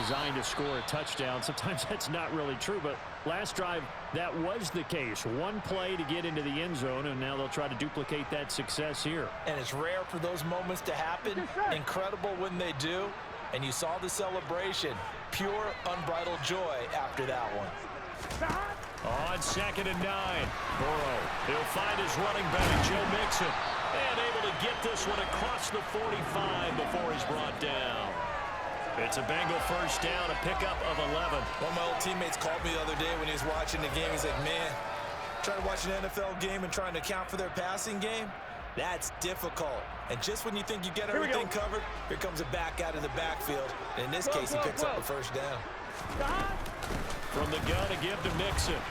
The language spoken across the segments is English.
designed to score a touchdown. Sometimes that's not really true, but last drive, that was the case. One play to get into the end zone, and now they'll try to duplicate that success here. And it's rare for those moments to happen. Incredible when they do. And you saw the celebration. Pure, unbridled joy after that one. On 2nd and 9, Burrow. He'll find his running back, Joe Mixon. And able to get this one across the 45 before he's brought down. It's a Bengal first down, a pickup of 11. One of my old teammates called me the other day when he was watching the game. He's like, man, trying to watch an NFL game and trying to account for their passing game, that's difficult. And just when you think you get everything covered, here comes a back out of the backfield. And in this case, he picks up a first down. From the gun, a give to Mixon.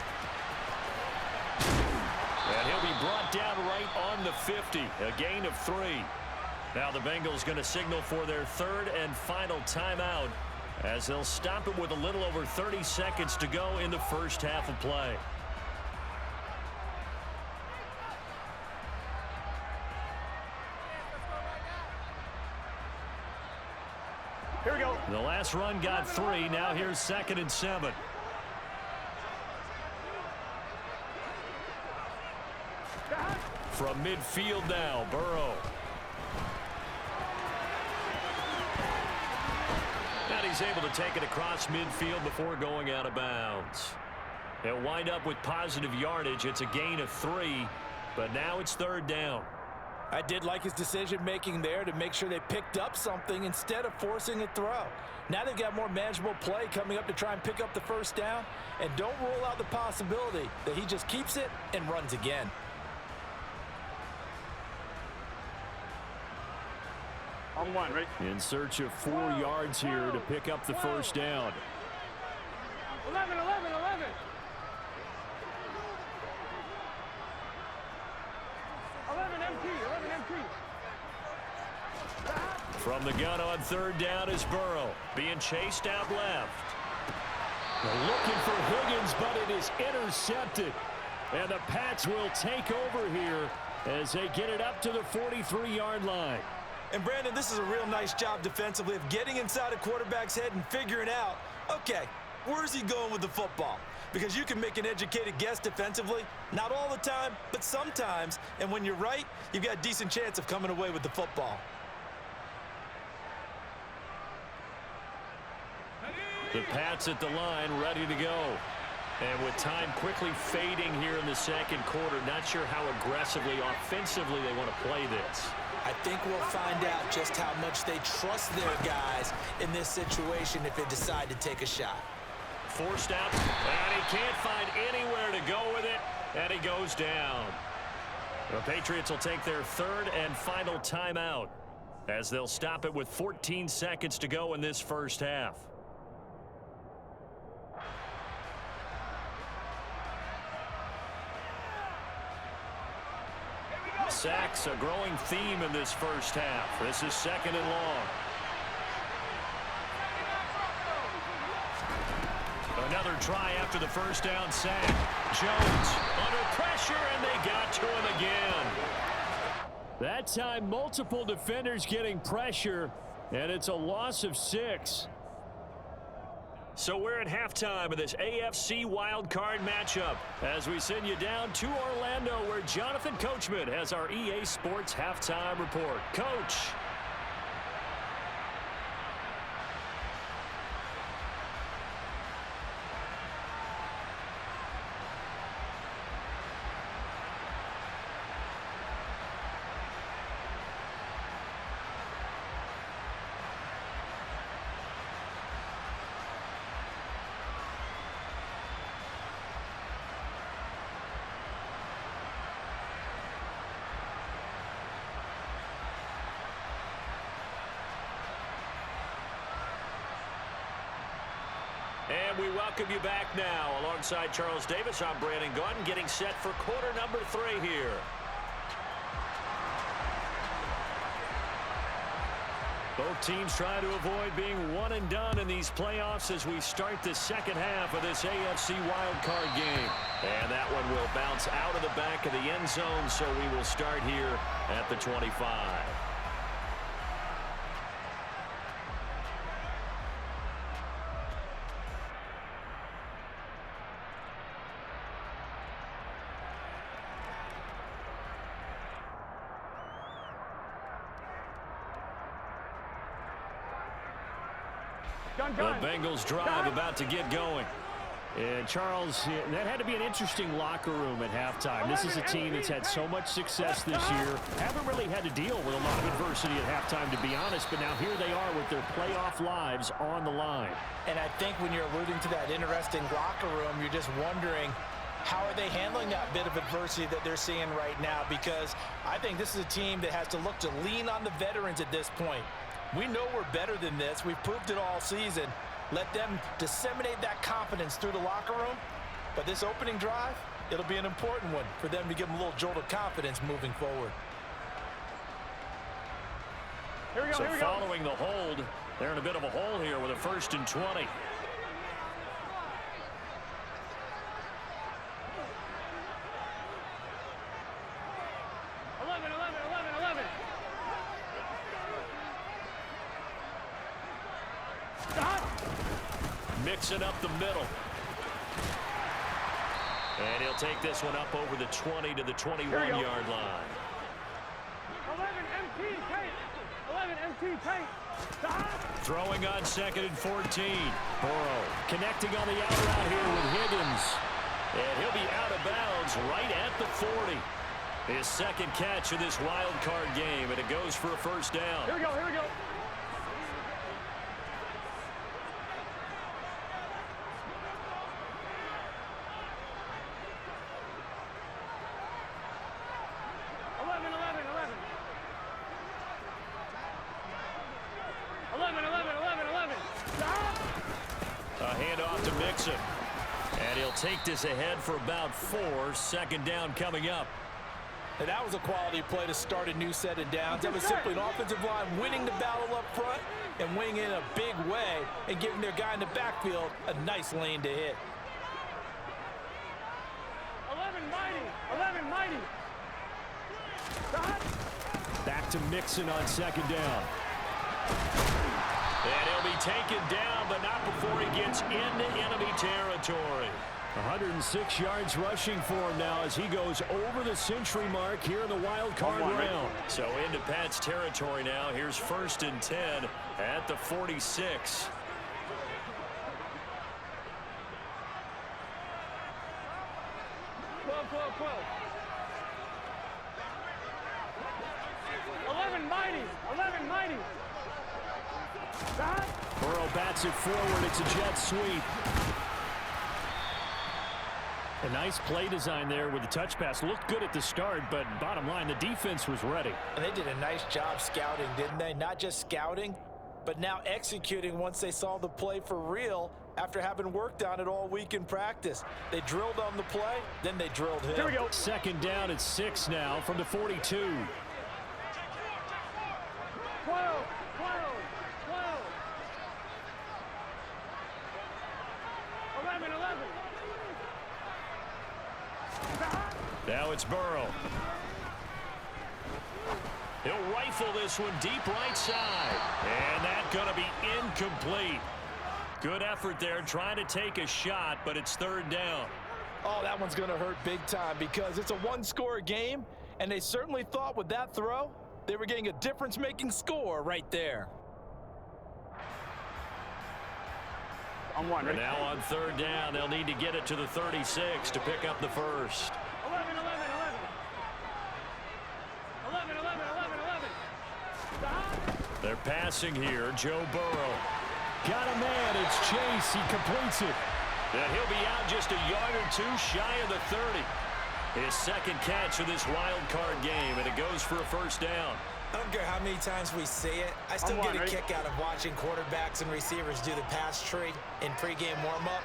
And he'll be brought down right on the 50, a gain of 3. Now the Bengals going to signal for their third and final timeout as they'll stop it with a little over 30 seconds to go in the first half of play. Here we go. The last run got 3. Now here's 2nd and 7. From midfield now, Burrow. And he's able to take it across midfield before going out of bounds. He'll wind up with positive yardage. It's a gain of 3, but now it's 3rd down. I did like his decision-making there to make sure they picked up something instead of forcing a throw. Now they've got more manageable play coming up to try and pick up the first down, and don't rule out the possibility that he just keeps it and runs again. On 1, right? In search of 4 yards here to pick up the first down. 11. 11 MT. From the gun on 3rd down is Burrow. Being chased out left. They're looking for Higgins, but it is intercepted. And the Pats will take over here as they get it up to the 43-yard line. And, Brandon, this is a real nice job defensively of getting inside a quarterback's head and figuring out, okay, where's he going with the football? Because you can make an educated guess defensively, not all the time, but sometimes. And when you're right, you've got a decent chance of coming away with the football. The Pats at the line, ready to go. And with time quickly fading here in the second quarter, not sure how aggressively, offensively they want to play this. I think we'll find out just how much they trust their guys in this situation if they decide to take a shot. Forced out, and he can't find anywhere to go with it, and he goes down. The Patriots will take their 3rd and final timeout as they'll stop it with 14 seconds to go in this first half. Sacks, a growing theme in this first half. This is 2nd and long. Another try after the first down sack. Jones under pressure, and they got to him again. That time, multiple defenders getting pressure, and it's a loss of 6. So we're at halftime of this AFC wildcard matchup as we send you down to Orlando where Jonathan Coachman has our EA Sports halftime report. Coach. And we welcome you back now. Alongside Charles Davis, I'm Brandon Gunn, getting set for quarter number 3 here. Both teams try to avoid being one and done in these playoffs as we start the second half of this AFC wildcard game. And that one will bounce out of the back of the end zone, so we will start here at the 25. The Bengals drive about to get going. And Charles, that had to be an interesting locker room at halftime. This is a team that's had so much success this year. Haven't really had to deal with a lot of adversity at halftime, to be honest. But now here they are with their playoff lives on the line. And I think when you're alluding to that interesting locker room, you're just wondering, how are they handling that bit of adversity that they're seeing right now? Because I think this is a team that has to look to lean on the veterans at this point. We know we're better than this. We've proved it all season. Let them disseminate that confidence through the locker room. But this opening drive, it'll be an important one for them to give them a little jolt of confidence moving forward. Here we go, so here we following the hold, they're in a bit of a hole here with a 1st and 20. Mixing up the middle. And he'll take this one up over the 20 to the 21-yard line. 11 MT tight. 11 MT tight. Stop. Throwing on 2nd and 14. Burrow connecting on the out route here with Higgins. And he'll be out of bounds right at the 40. His 2nd catch of this wild card game, and it goes for a 1st down. Here we go, here we go. And he'll take this ahead for about 4. 2nd down coming up. And that was a quality play to start a new set of downs. That was simply an offensive line winning the battle up front and winning in a big way and giving their guy in the backfield a nice lane to hit. 11 mighty. 11 mighty. Stop. Back to Mixon on 2nd down. And he'll be taken down, but not before he gets into enemy territory. 106 yards rushing for him now as he goes over the century mark here in the wild card round. So into Pat's territory now. Here's 1st and 10 at the 46. Burrow bats it forward. It's a jet sweep. A nice play design there with the touch pass. Looked good at the start, but bottom line, the defense was ready. And they did a nice job scouting, didn't they? Not just scouting, but now executing once they saw the play for real after having worked on it all week in practice. They drilled on the play, then they drilled him. Here we go. 2nd down at 6 now from the 42. 12. 11. Now it's Burrow. He'll rifle this one deep right side. And that's going to be incomplete. Good effort there trying to take a shot, but it's 3rd down. Oh, that one's going to hurt big time because it's a one-score game, and they certainly thought with that throw they were getting a difference-making score right there. On 1, ready? Now on 3rd down, they'll need to get it to the 36 to pick up the 1st. 11. Stop. They're passing here. Joe Burrow. Got a man. It's Chase. He completes it. And he'll be out just a yard or 2 shy of the 30. His 2nd catch of this wild card game, and it goes for a 1st down. I don't care how many times we say it, I still get a kick out of watching quarterbacks and receivers do the pass tree in pregame warm-up.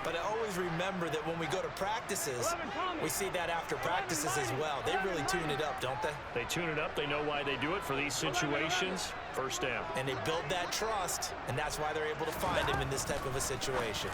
But I always remember that when we go to practices, we see that after practices as well. They really tune it up, don't they? They tune it up. They know why they do it for these situations. 1st down. And they build that trust, and that's why they're able to find him in this type of a situation.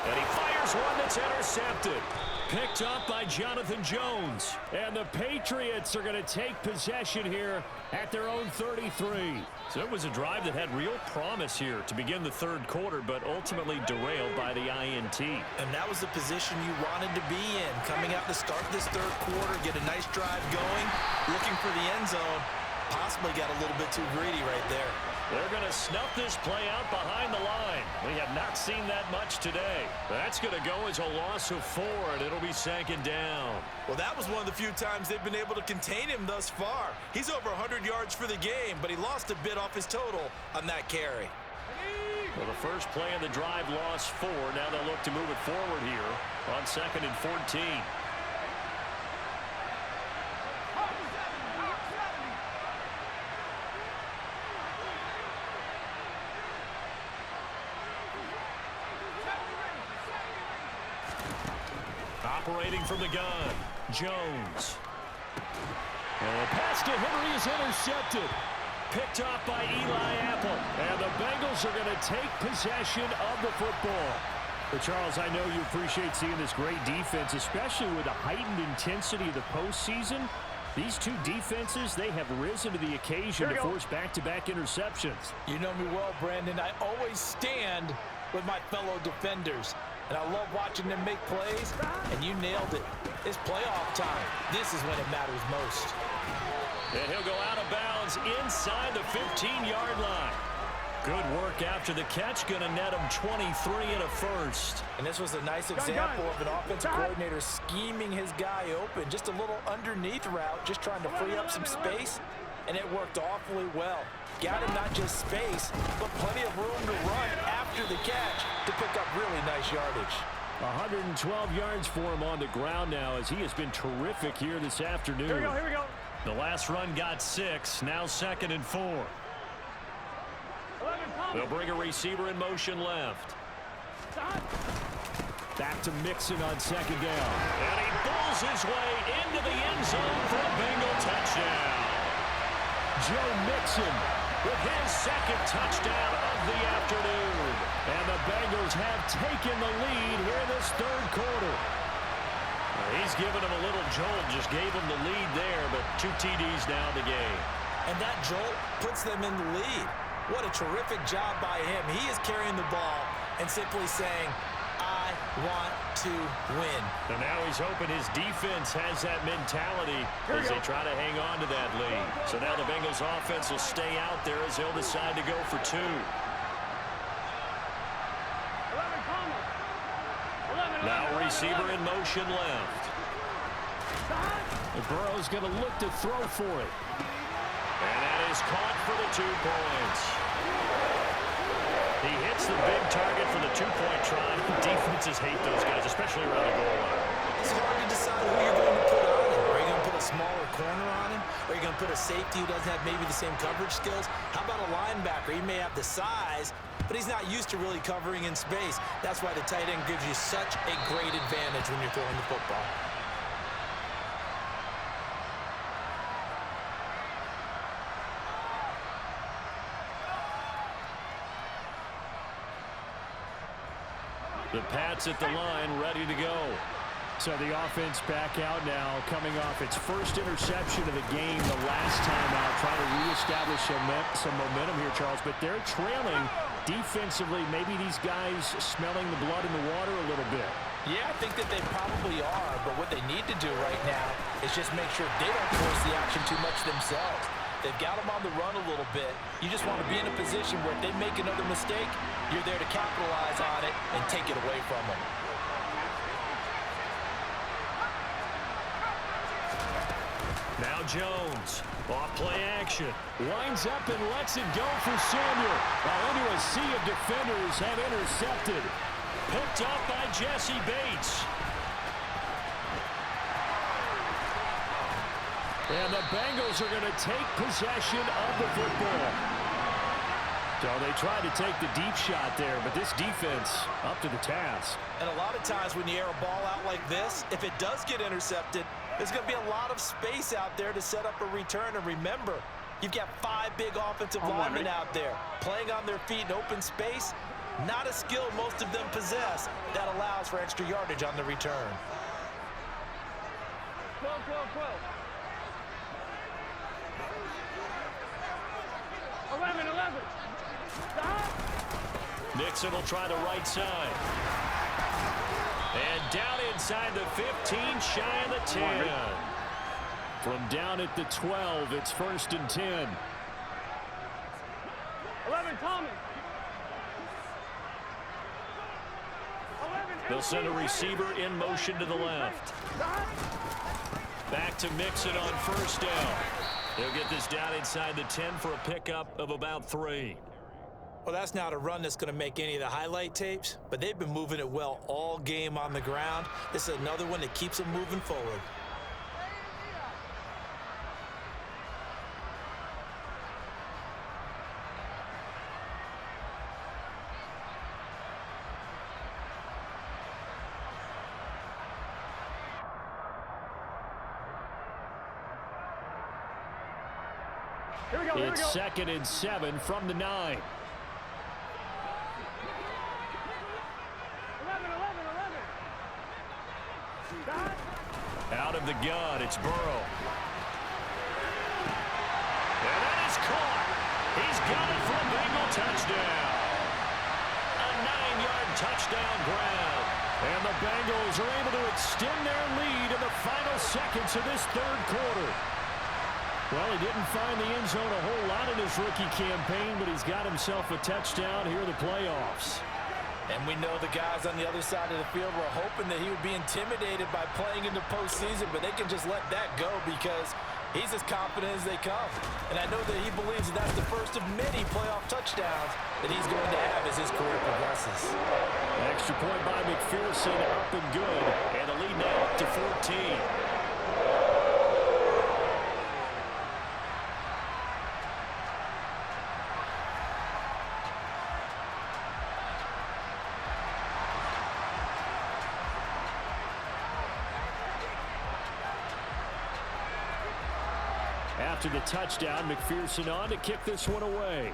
And he fires one that's intercepted. Picked up by Jonathan Jones. And the Patriots are going to take possession here at their own 33. So it was a drive that had real promise here to begin the 3rd quarter, but ultimately derailed by the INT. And that was the position you wanted to be in. Coming out to start this 3rd quarter, get a nice drive going, looking for the end zone. Possibly got a little bit too greedy right there. They're going to snuff this play out behind the line. We have not seen that much today. That's going to go as a loss of 4, and it'll be 2nd down. Well, that was one of the few times they've been able to contain him thus far. He's over 100 yards for the game, but he lost a bit off his total on that carry. Well, the first play of the drive lost 4. Now they'll look to move it forward here on 2nd and 14. Operating from the gun, Jones. And the pass to Henry is intercepted. Picked off by Eli Apple. And the Bengals are going to take possession of the football. But Charles, I know you appreciate seeing this great defense, especially with the heightened intensity of the postseason. These two defenses, they have risen to the occasion to force back-to-back interceptions. You know me well, Brandon. I always stand with my fellow defenders. And I love watching them make plays, and you nailed it. It's playoff time. This is when it matters most. And he'll go out of bounds inside the 15-yard line. Good work after the catch. Going to net him 23 and a first. And this was a nice example of an offensive coordinator scheming his guy open. Just a little underneath route, just trying to free up some space, and it worked awfully well. Got him not just space, but plenty of room to run after the catch to pick up really nice yardage. 112 yards for him on the ground now as he has been terrific here this afternoon. Here we go. The last run got 6, now 2nd and 4. They'll bring a receiver in motion left. Back to Mixon on 2nd down. And he pulls his way into the end zone for a Bengal touchdown. Joe Mixon with his 2nd touchdown of the afternoon. And the Bengals have taken the lead here in this 3rd quarter. He's given him a little jolt, just gave him the lead there, but 2 TDs now in the game. And that jolt puts them in the lead. What a terrific job by him. He is carrying the ball and simply saying, I want to win. And now he's hoping his defense has that mentality as they try to hang on to that lead. So now the Bengals offense will stay out there as they'll decide to go for 2. Now receiver in motion left. Burrow's going to look to throw for it. And that is caught for the 2 points. He hits the big target for the 2-point try. Defenses hate those guys, especially around the goal line. It's hard to decide who you're going to put on him. Are you going to put a smaller corner on him? Or are you going to put a safety who doesn't have maybe the same coverage skills? How about a linebacker? He may have the size, but he's not used to really covering in space. That's why the tight end gives you such a great advantage when you're throwing the football. The Pats at the line, ready to go. So the offense back out now, coming off its first interception of the game the last time out, trying to reestablish some momentum here, Charles. But they're trailing defensively. Maybe these guys smelling the blood in the water a little bit. Yeah, I think that they probably are, but what they need to do right now is just make sure they don't force the action too much themselves. They've got them on the run a little bit. You just want to be in a position where if they make another mistake, you're there to capitalize on it and take it away from them. Now Jones, off play action, winds up and lets it go for Samuel. While into a sea of defenders have intercepted. Picked up by Jesse Bates. And the Bengals are going to take possession of the football. So they tried to take the deep shot there, but this defense up to the task. And a lot of times when you air a ball out like this, if it does get intercepted, there's going to be a lot of space out there to set up a return. And remember, you've got 5 big offensive linemen out there playing on their feet in open space. Not a skill most of them possess that allows for extra yardage on the return. 12. Nixon will try the right side. And down inside the 15, shy of the 10. From down at the 12, it's 1st and 10. 11, Tommy. They'll send a receiver in motion to the left. Back to Mixon on first down. They'll get this down inside the 10 for a pickup of about 3. Well, that's not a run that's going to make any of the highlight tapes, but they've been moving it well all game on the ground. This is another one that keeps them moving forward. It's 2nd and 7 from the 9. 11. Out of the gun, it's Burrow. And that is caught. He's got it for a Bengal touchdown. A 9-yard touchdown grab. And the Bengals are able to extend their lead in the final seconds of this third quarter. Well, he didn't find the end zone a whole lot in his rookie campaign, but he's got himself a touchdown here in the playoffs. And we know the guys on the other side of the field were hoping that he would be intimidated by playing in the postseason, but they can just let that go because he's as confident as they come. And I know that he believes that that's the first of many playoff touchdowns that he's going to have as his career progresses. Extra point by McPherson, up and good, and the lead now up to 14. After the touchdown, McPherson on to kick this one away.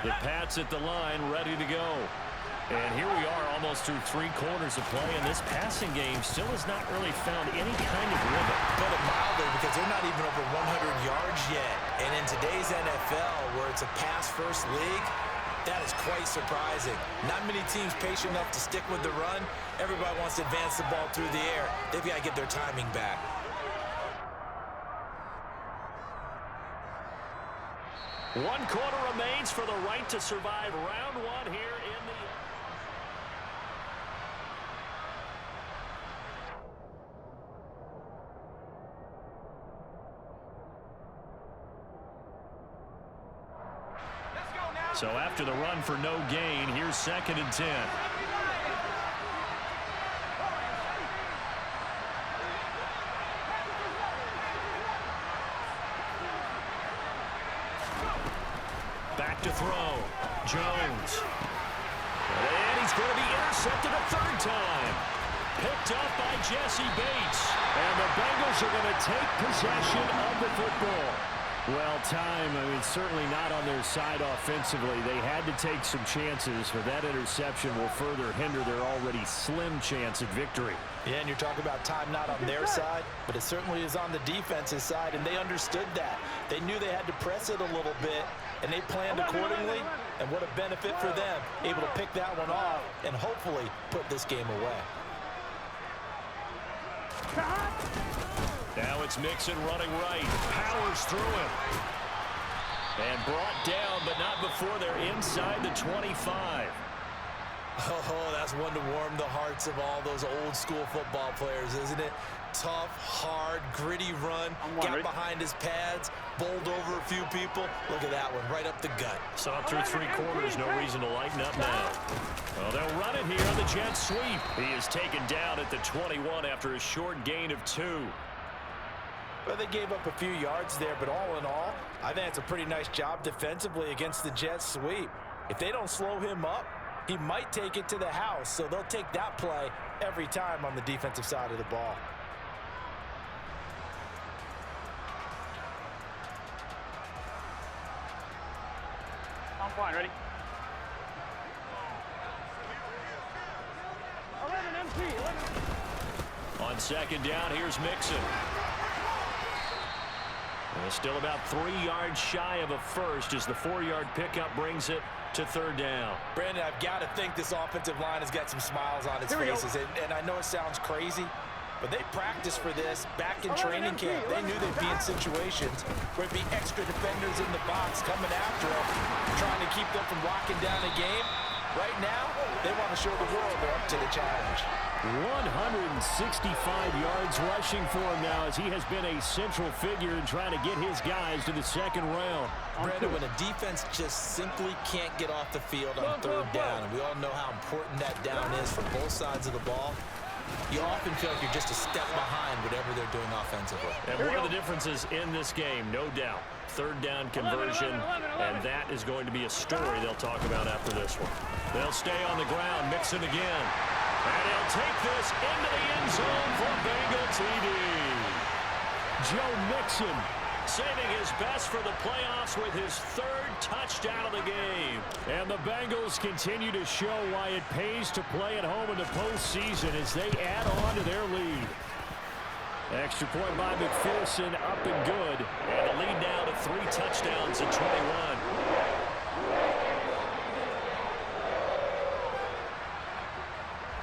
The Pats at the line, ready to go. And here we are almost through 3 quarters of play, and this passing game still has not really found any kind of rhythm. Put it mildly, because they're not even over 100 yards yet. And in today's NFL, where it's a pass-first league, that is quite surprising. Not many teams patient enough to stick with the run. Everybody wants to advance the ball through the air. They've got to get their timing back. One quarter remains for the right to survive round 1 here in the... So after the run for no gain, here's 2nd and 10. Back to throw. Jones. And he's going to be intercepted a 3rd time. Picked up by Jesse Bates. And the Bengals are going to take possession of the football. Well, certainly not on their side offensively. They had to take some chances, but that interception will further hinder their already slim chance at victory. Yeah, and you're talking about time not on their side, but it certainly is on the defense's side, and they understood that. They knew they had to press it a little bit, and they planned accordingly, and what a benefit for them, able to pick that one off and hopefully put this game away. Now it's Mixon running right. Powers through him. And brought down, but not before they're inside the 25. Oh, that's one to warm the hearts of all those old school football players, isn't it? Tough, hard, gritty run. Got behind his pads, bowled over a few people. Look at that one, right up the gut. So through 3 quarters, no reason to lighten up now. Well, they'll run it here on the jet sweep. He is taken down at the 21 after a short gain of 2. Well, they gave up a few yards there, but all in all, I think it's a pretty nice job defensively against the jet sweep. If they don't slow him up, he might take it to the house, so they'll take that play every time on the defensive side of the ball. I'm fine, ready? 11 MT, 11. On 2nd down, here's Mixon. Still about 3 yards shy of a first as the 4-yard pickup brings it to third down. Brandon, I've got to think this offensive line has got some smiles on its faces. And I know it sounds crazy, but they practiced for this back in training camp. They knew they'd be in situations where it'd be extra defenders in the box coming after them, trying to keep them from locking down the game. Right now, they want to show the world they're up to the challenge. 165 yards rushing for him now as he has been a central figure in trying to get his guys to the second round. Brandon, when a defense just simply can't get off the field on third down, and we all know how important that down is for both sides of the ball, you often feel like you're just a step behind whatever they're doing offensively. And one of the differences in this game, no doubt, third down conversion, and that is going to be a story they'll talk about after this one. They'll stay on the ground, Mixon again. And he'll take this into the end zone for Bengal TD. Joe Mixon saving his best for the playoffs with his 3rd touchdown of the game. And the Bengals continue to show why it pays to play at home in the postseason as they add on to their lead. Extra point by McPherson, up and good. And the lead now to 3 touchdowns at 21.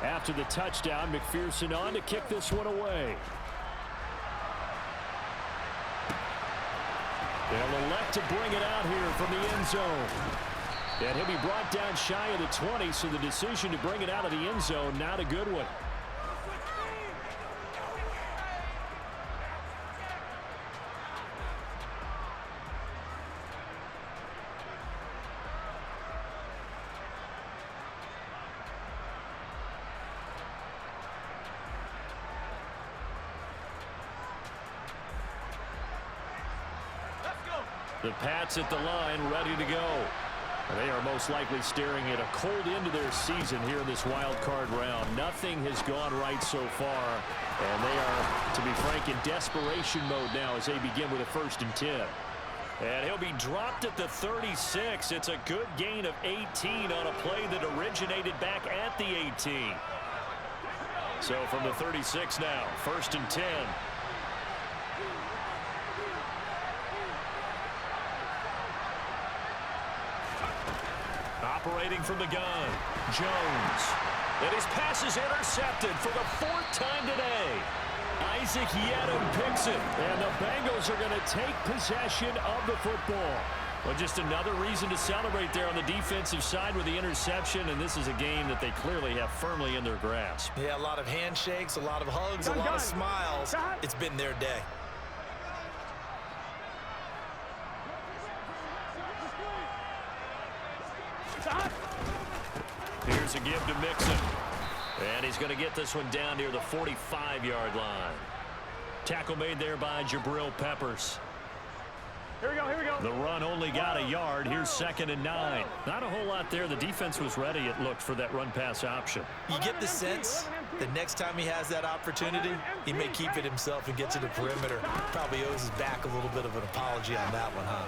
After the touchdown, McPherson on to kick this one away. They'll elect to bring it out here from the end zone. And he'll be brought down shy of the 20, so the decision to bring it out of the end zone, not a good one. The Pats at the line, ready to go. They are most likely staring at a cold end to their season here in this wild card round. Nothing has gone right so far, and they are, to be frank, in desperation mode now as they begin with a 1st and 10. And he'll be dropped at the 36. It's a good gain of 18 on a play that originated back at the 18. So from the 36 now, 1st and 10. Operating from the gun, Jones. And his pass is intercepted for the 4th time today. Isaac Yedem picks it, and the Bengals are going to take possession of the football. Well, just another reason to celebrate there on the defensive side with the interception, and this is a game that they clearly have firmly in their grasp. Yeah, a lot of handshakes, a lot of hugs, a lot of smiles. It's been their day. Here's a give to Mixon. And he's going to get this one down near the 45-yard line. Tackle made there by Jabril Peppers. Here we go, here we go. The run only got a yard. Here's 2nd and 9. Not a whole lot there. The defense was ready, it looked, for that run-pass option. You get the sense that next time he has that opportunity, he may keep it himself and get to the perimeter. Probably owes his back a little bit of an apology on that one, huh?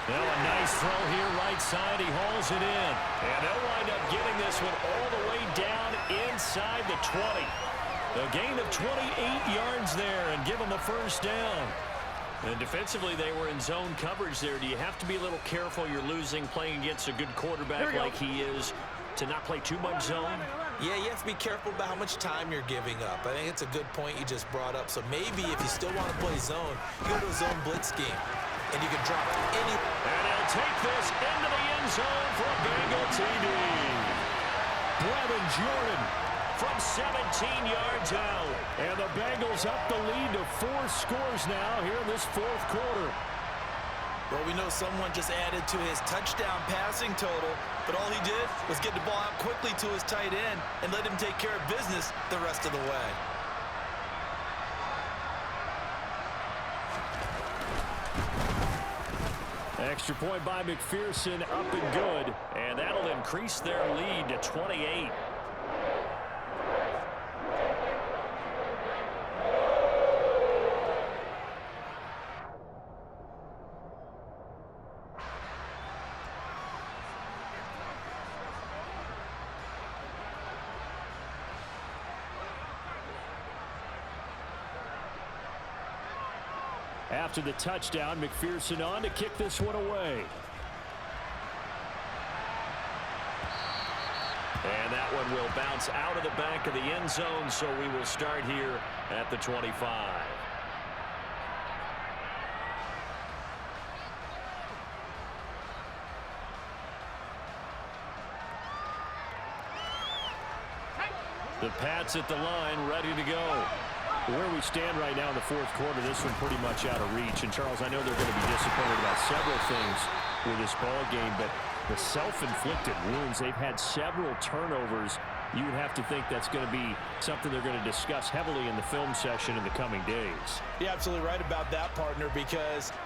Well, a nice throw here right side. He hauls it in. And they'll wind up getting this one all the way down inside the 20. A gain of 28 yards there and give them a 1st down. And defensively, they were in zone coverage there. Do you have to be a little careful? You're losing playing against a good quarterback like he is to not play too much zone? Yeah, you have to be careful about how much time you're giving up. I think it's a good point you just brought up. So maybe if you still want to play zone, you go to a zone blitz scheme. And you can drop any. And he'll take this into the end zone for a Bengal TD. Brevin Jordan from 17 yards out. And the Bengals up the lead to 4 scores now here in this 4th quarter. Well, we know someone just added to his touchdown passing total, but all he did was get the ball out quickly to his tight end and let him take care of business the rest of the way. Extra point by McPherson, up and good, and that'll increase their lead to 28. After the touchdown, McPherson on to kick this one away. And that one will bounce out of the back of the end zone, so we will start here at the 25. The Pats at the line, ready to go. Where we stand right now in the fourth quarter, this one pretty much out of reach. And, Charles, I know they're going to be disappointed about several things with this ball game, but the self-inflicted wounds, they've had several turnovers. You would have to think that's going to be something they're going to discuss heavily in the film session in the coming days. You're absolutely right about that, partner, because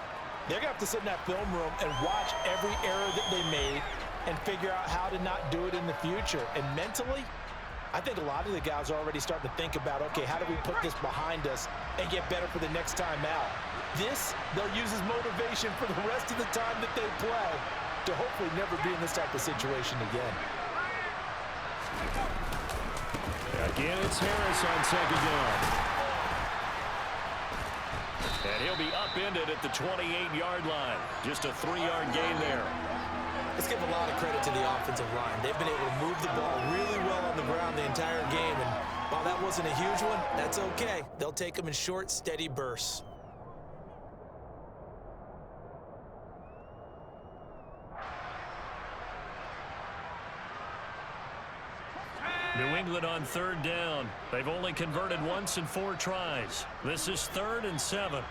they're going to have to sit in that film room and watch every error that they made and figure out how to not do it in the future. And mentally, I think a lot of the guys are already starting to think about, okay, how do we put this behind us and get better for the next time out? This, they'll use as motivation for the rest of the time that they play to hopefully never be in this type of situation again. Again, it's Harris on second down. And he'll be upended at the 28-yard line. Just a 3-yard gain there. Let's give a lot of credit to the offensive line. They've been able to move the ball really well on the ground the entire game. And while that wasn't a huge one, that's okay. They'll take them in short, steady bursts. New England on third down. They've only converted once in 4 tries. This is 3rd and 7.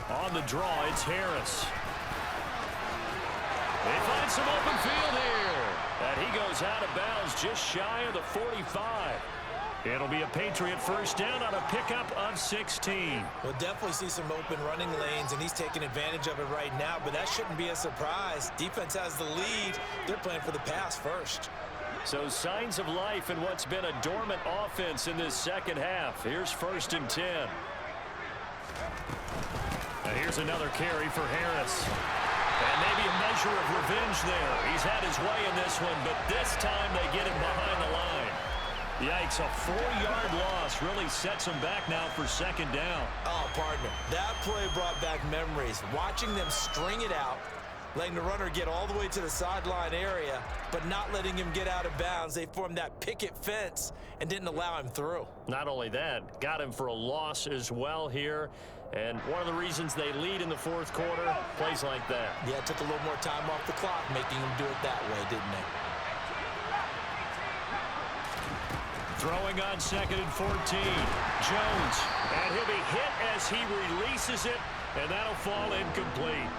On the draw, it's Harris. They find some open field here. And he goes out of bounds just shy of the 45. It'll be a Patriot first down on a pickup of 16. We'll definitely see some open running lanes, and he's taking advantage of it right now, but that shouldn't be a surprise. Defense has the lead. They're playing for the pass first. So signs of life in what's been a dormant offense in this second half. Here's 1st and 10. And here's another carry for Harris. And maybe a measure of revenge there. He's had his way in this one, but this time they get him behind the line. Yikes, a 4-yard loss really sets them back now for 2nd down. Oh, partner, that play brought back memories. Watching them string it out, letting the runner get all the way to the sideline area, but not letting him get out of bounds. They formed that picket fence and didn't allow him through. Not only that, got him for a loss as well here. And one of the reasons they lead in the fourth quarter, plays like that. Yeah, it took a little more time off the clock, making him do it that way, didn't they? Throwing on 2nd and 14. Jones. And he'll be hit as he releases it, and that'll fall incomplete.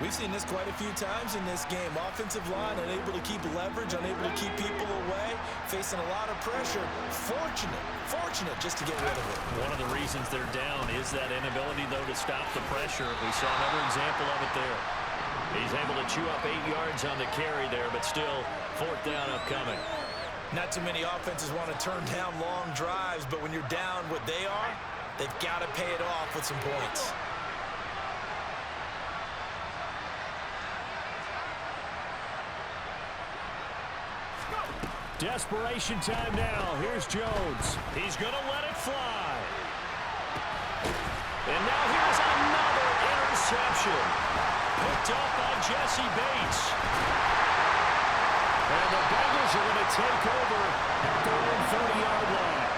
We've seen this quite a few times in this game. Offensive line unable to keep leverage, unable to keep people away, facing a lot of pressure. Fortunate just to get rid of it. One of the reasons they're down is that inability, though, to stop the pressure. We saw another example of it there. He's able to chew up 8 yards on the carry there, but still 4th down upcoming. Not too many offenses want to turn down long drives, but when you're down what they are, they've got to pay it off with some points. Desperation time now. Here's Jones. He's going to let it fly. And now here's another interception. Picked up by Jesse Bates. And the Bengals are going to take over at their own 40-yard line.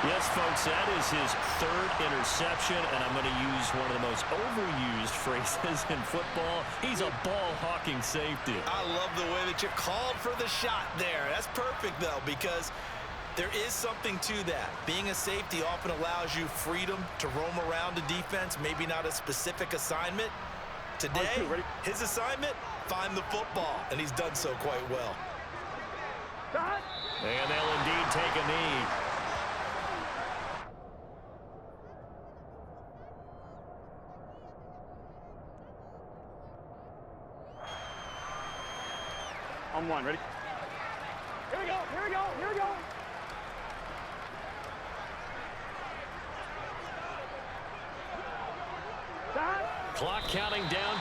Yes, folks, that is his 3rd interception, and I'm going to use one of the most overused phrases in football. He's a ball-hawking safety. I love the way that you called for the shot there. That's perfect, though, because there is something to that. Being a safety often allows you freedom to roam around the defense, maybe not a specific assignment. Today, his assignment, find the football, and he's done so quite well. And they'll indeed take a knee. On 1, ready? Here we go, here we go, here we go. Clock counting down.